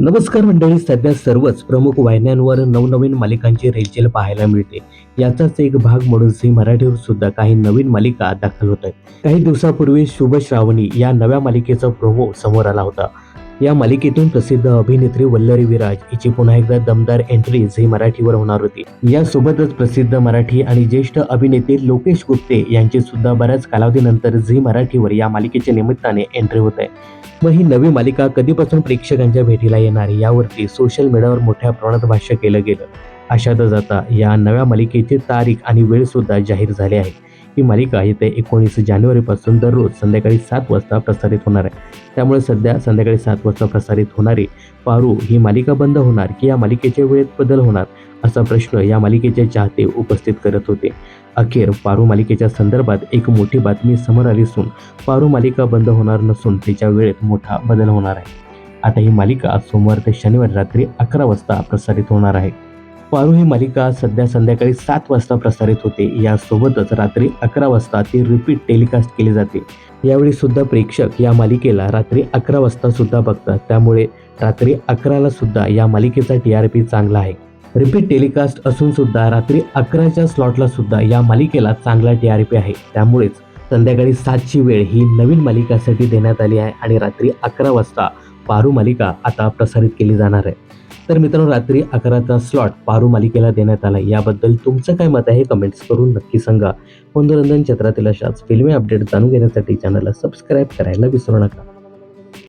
नमस्कार मंडळी. सध्या सर्वच प्रमुख वाहिन्यांवर नवनवीन मालिकांची रेलचेल पाहायला मिळते. याचाच एक भाग म्हणून झी मराठीवर सुद्धा काही नवीन मालिका दाखल होत आहेत. काही दिवसापूर्वी शुभ श्रावणी या नव्या मालिकेचा प्रोमो समोर आला होता. या मालिकेतून प्रसिद्ध अभिनेत्री वल्लरी विराज हिची पुन्हा एकदा दमदार एंट्री झी मराठीवर होणार होती. यासोबतच प्रसिद्ध मराठी आणि ज्येष्ठ अभिनेते लोकेश गुप्ते यांची सुद्धा बऱ्याच कालावधीनंतर झी मराठीवर या मालिकेच्या निमित्ताने एंट्री होत आहे. मग ही नवी मालिका कधीपासून प्रेक्षकांच्या भेटीला येणार यावरती सोशल मीडियावर मोठ्या प्रमाणात भाष्य केलं गेलं. अशातच आता या नव्या मालिकेची तारीख आणि वेळ सुद्धा जाहीर झाली आहे. ही मालिका येत्या 19 जानेवारीपासून दररोज संध्याकाळी 7 वाजता प्रसारित होणार आहे. त्यामुळे सध्या संध्याकाळी 7 वाजता प्रसारित होणारी पारू ही मालिका बंद होणार की या मालिकेच्या वेळेत बदल होणार असा प्रश्न या मालिकेचे चाहते उपस्थित करत होते. अखेर पारू मालिकेच्या संदर्भात एक मोठी बातमी समोर आली असून पारू मालिका बंद होणार नसून तिच्या वेळेत मोठा बदल होणार आहे. आता ही मालिका सोमवार ते शनिवार रात्री 11 वाजता प्रसारित होणार आहे. पारू ही मालिका सध्या संध्याकाळी 7 वाजता प्रसारित होते. यासोबतच रात्री 11 वाजता ती रिपीट टेलिकास्ट केली जाते. यावेळी सुद्धा प्रेक्षक या मालिकेला रात्री 11 वाजता सुद्धा बघतात. त्यामुळे रात्री 11ला सुद्धा या मालिकेचा TRP चांगला आहे. रिपीट टेलिकास्ट असून सुद्धा रात्री 11च्या स्लॉटला सुद्धा या मालिकेला चांगला TRP आहे. त्यामुळेच संध्याकाळी 7ची वेळ ही नवीन मालिकासाठी देण्यात आली आहे आणि रात्री 11 वाजता पारू मालिका आता प्रसारित केली जाणार आहे. तर मित्रांनो, रात्री 11चा स्लॉट पारू मालिकेला देण्यात आला. याबद्दल तुमचं काय मत आहे कमेंट्स करून नक्की सांगा. मनोरंजन क्षेत्रातील अशाच फिल्मी अपडेट जाणून घेण्यासाठी चॅनलला सबस्क्राईब करायला विसरू नका.